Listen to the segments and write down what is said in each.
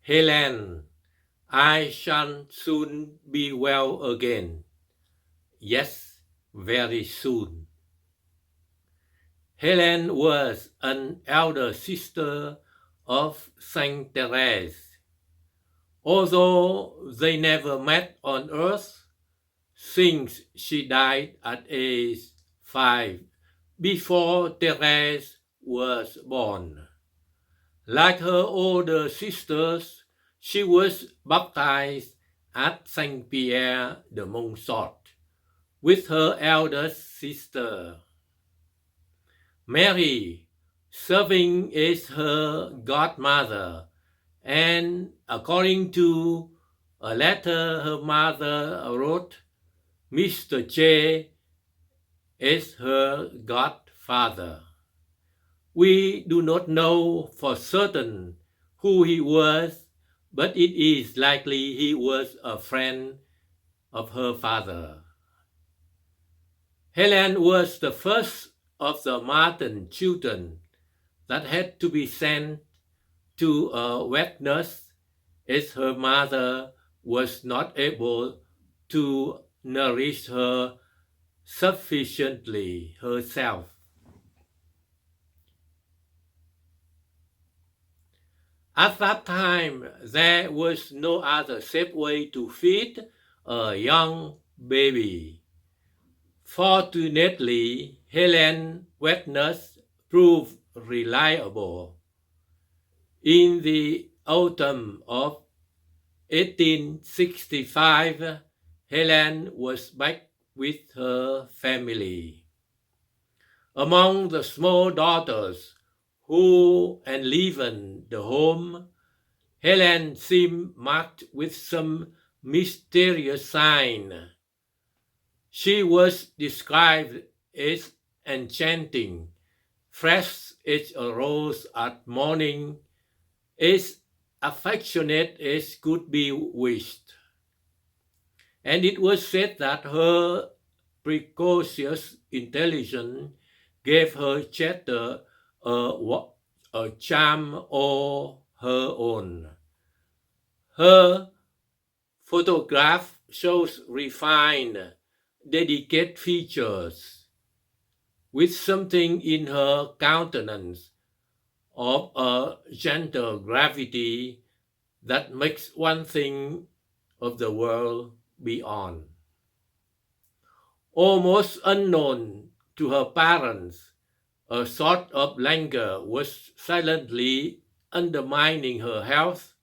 Helene, I shall soon be well again. Yes, very soon. Helene was an elder sister of Saint Therese. Although they never met on earth, since she died at age 5 before Therese was born. Like her older sisters, she was baptized at Saint Pierre de Montfort with her eldest sister, Mary, serving as her godmother, and according to a letter her mother wrote, Mr. J is her godfather. We do not know for certain who he was, but it is likely he was a friend of her father. Helene was the first of the Martin children that had to be sent to a wet nurse as her mother was not able to nourish her sufficiently herself. At that time, there was no other safe way to feed a young baby. Fortunately, Helene's wet nurse proved reliable. In the autumn of 1865, Helene was back with her family. Among the small daughters who enlivened the home, Helene seemed marked with some mysterious sign. She was described as enchanting, fresh as a rose at morning, as affectionate as could be wished. And it was said that her precocious intelligence gave her chatter a charm all her own. Her photograph shows refined, delicate features, with something in her countenance of a gentle gravity that makes one think of the world beyond. Almost unknown to her parents, a sort of languor was silently undermining her health.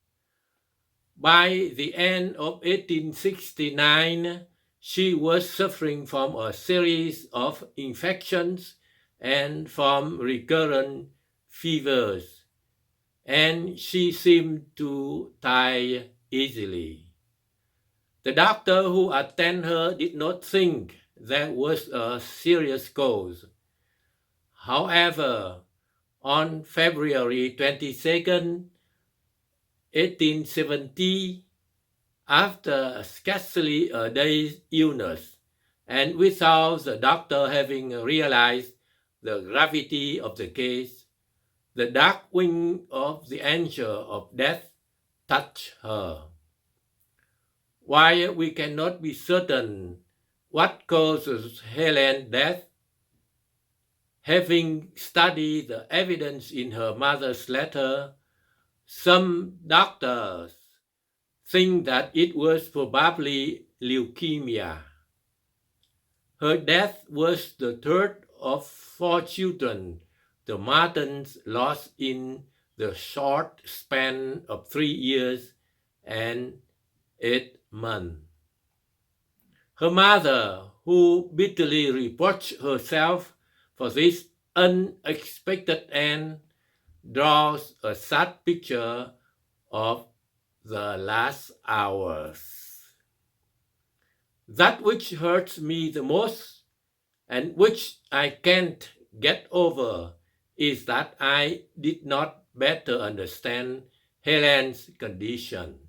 By the end of 1869, she was suffering from a series of infections and from recurrent fevers, and she seemed to die easily. The doctor who attended her did not think there was a serious cause. However, on February 22nd, 1870, after scarcely a day's illness, and without the doctor having realized the gravity of the case, the dark wing of the angel of death touched her. While we cannot be certain what causes Helene's death, having studied the evidence in her mother's letter, some doctors think that it was probably leukemia. Her death was the third of 4 children the Martins lost in the short span of 3 years and 8 months. Her mother, who bitterly reproached herself for this unexpected end, draws a sad picture of the last hours. That which hurts me the most, and which I can't get over, is that I did not better understand Helene's condition.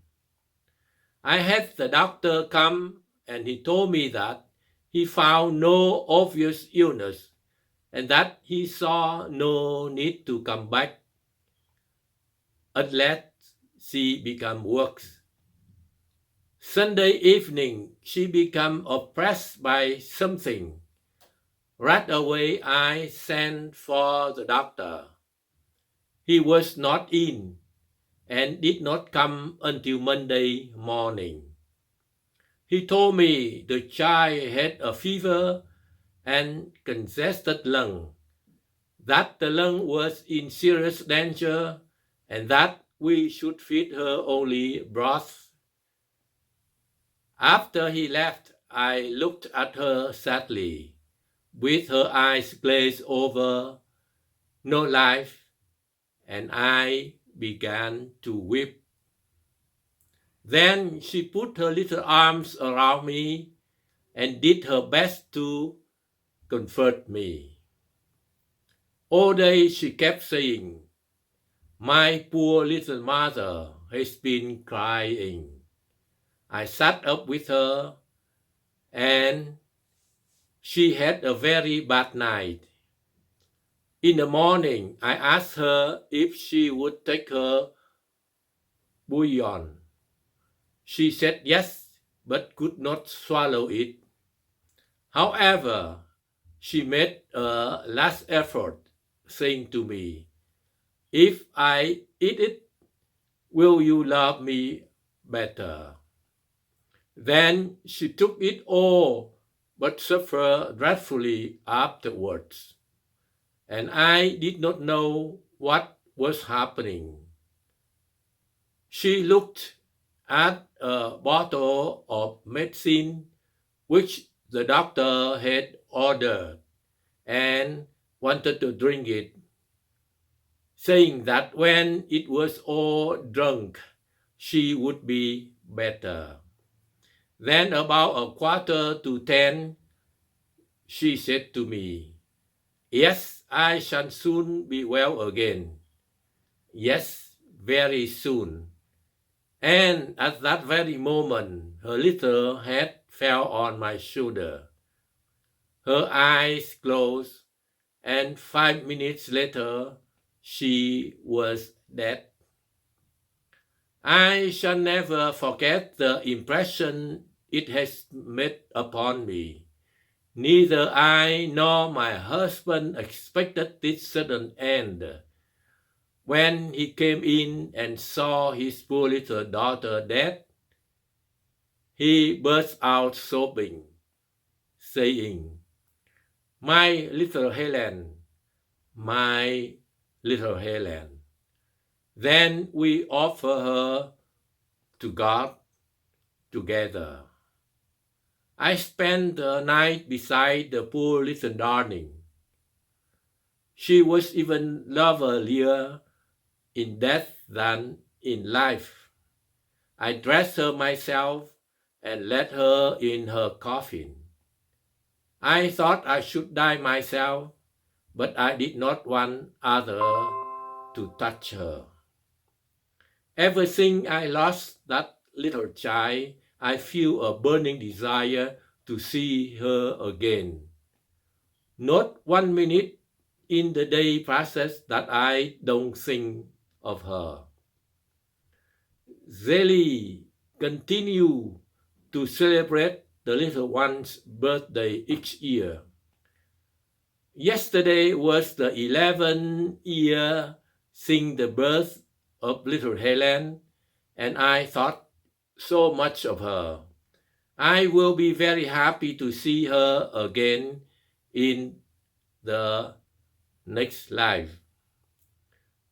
I had the doctor come, and he told me that he found no obvious illness and that he saw no need to come back unless she became worse. Sunday evening, she became oppressed by something. Right away, I sent for the doctor. He was not in and did not come until Monday morning. He told me the child had a fever and congested lung, that the lung was in serious danger, and that we should feed her only broth. After he left, I looked at her sadly, with her eyes glazed over, no life, and I began to weep. Then she put her little arms around me and did her best to comfort me. All day she kept saying, "My poor little mother has been crying." I sat up with her, and she had a very bad night. In the morning, I asked her if she would take her bouillon. She said yes, but could not swallow it. However, she made a last effort, saying to me, "If I eat it, will you love me better?" Then she took it all, but suffered dreadfully afterwards, and I did not know what was happening. She looked at a bottle of medicine which the doctor had ordered and wanted to drink it, saying that when it was all drunk, she would be better. Then about 9:45, she said to me, "Yes, I shall soon be well again. Yes, very soon." And at that very moment, her little head fell on my shoulder. Her eyes closed, and 5 minutes later, she was dead. I shall never forget the impression it has made upon me. Neither I nor my husband expected this sudden end. When he came in and saw his poor little daughter dead, he burst out sobbing, saying, "My little Helene, my little Helene." Then we offer her to God together. I spent the night beside the poor little darling. She was even lovelier in death than in life. I dressed her myself and laid her in her coffin. I thought I should die myself, but I did not want others to touch her. Ever since I lost that little child, I feel a burning desire to see her again. Not 1 minute in the day passes that I don't think of her. Zeli continue to celebrate the little one's birthday each year. Yesterday was the 11th year since the birth of little Helene, and I thought so much of her. I will be very happy to see her again in the next life.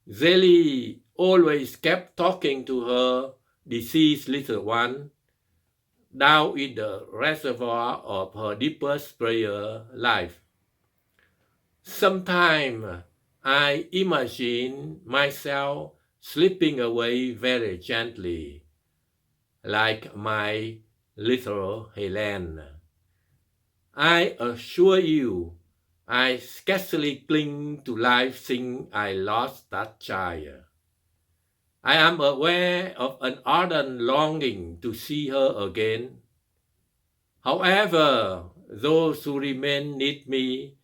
Zeli always kept talking to her deceased little one down in the reservoir of her deepest prayer life. Sometimes I imagine myself slipping away very gently, like my little Helene. I assure you, I scarcely cling to life since I lost that child. I am aware of an ardent longing to see her again. However, those who remain need me,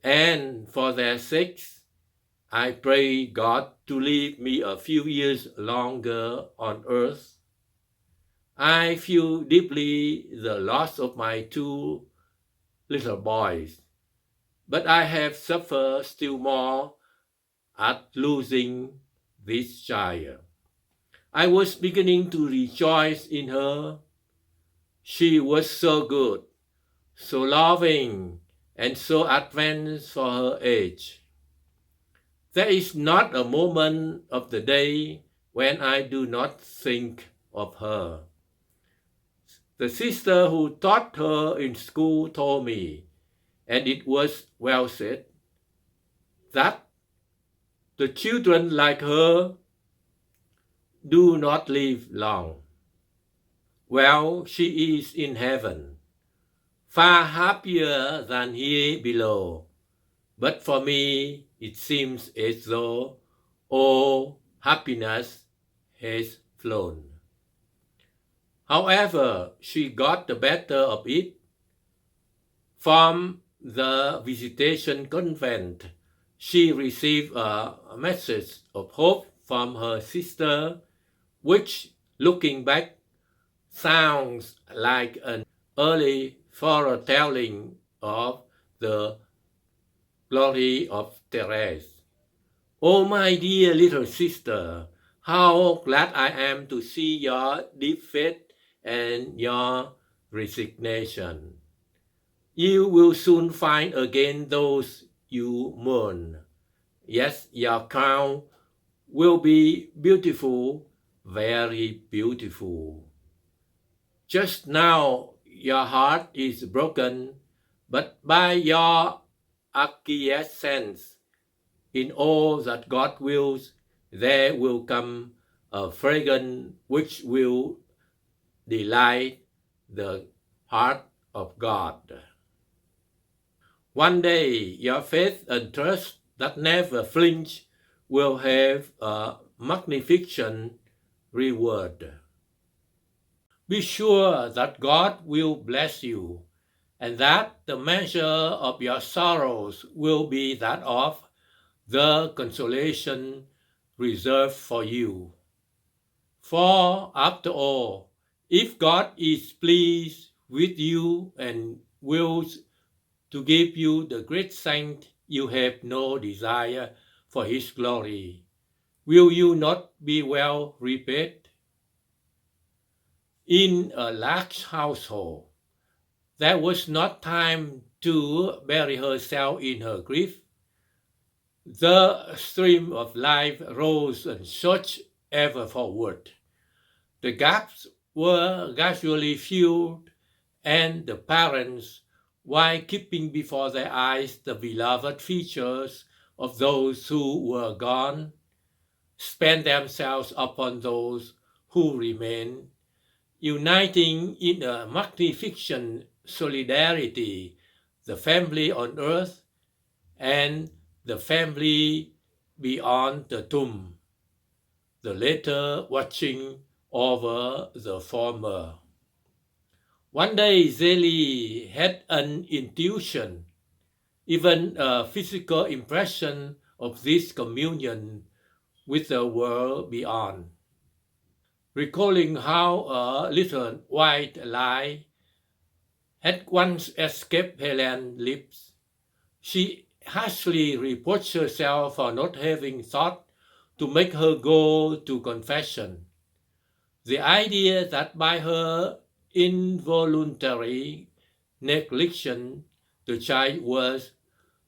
and for their sakes, I pray God to leave me a few years longer on earth. I feel deeply the loss of my two little boys, but I have suffered still more at losing this child. I was beginning to rejoice in her. She was so good, so loving, and so advanced for her age. There is not a moment of the day when I do not think of her. The sister who taught her in school told me, and it was well said, that the children like her do not live long. Well, she is in heaven, far happier than here below. But for me, it seems as though all happiness has flown. However, she got the better of it. From the visitation convent, she received a message of hope from her sister, which, looking back, sounds like an early foretelling of the glory of Therese. Oh, my dear little sister, how glad I am to see your deep faith and your resignation. You will soon find again those you mourn. Yes, your crown will be beautiful, very beautiful. Just now your heart is broken, but by your acquiescence in all that God wills, there will come a fragrance which will delight the heart of God. One day, your faith and trust that never flinch will have a magnificent reward. Be sure that God will bless you, and that the measure of your sorrows will be that of the consolation reserved for you. For after all, if God is pleased with you and wills to give you the great saint you have no desire for his glory, will you not be well repaid? In a large household, there was not time to bury herself in her grief. The stream of life rose and surged ever forward. The gaps were gradually filled, and the parents, while keeping before their eyes the beloved features of those who were gone, spent themselves upon those who remained, uniting in a magnificent solidarity the family on earth and the family beyond the tomb, the latter watching over the former. One day Zélie had an intuition, even a physical impression of this communion with the world beyond. Recalling how a little white lie had once escaped Helene's lips, she harshly reproached herself for not having thought to make her go to confession. The idea that by her involuntary neglection the child was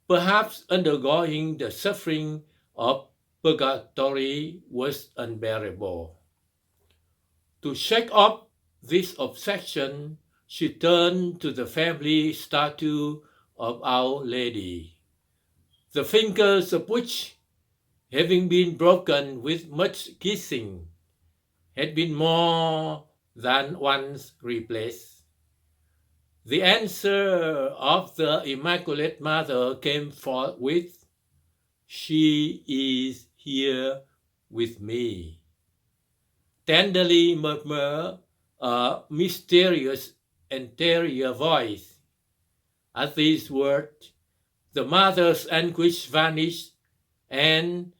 perhaps undergoing the suffering of purgatory was unbearable. To shake off this obsession, she turned to the family statue of Our Lady, the fingers of which, having been broken with much kissing, had been more than once replaced. The answer of the Immaculate Mother came forthwith, "She is here with me." Tenderly murmured a mysterious interior voice. At these words, the mother's anguish vanished, and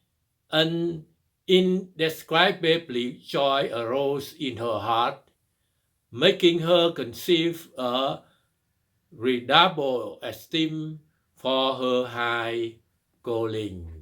an indescribable joy arose in her heart, making her conceive a redoubled esteem for her high calling.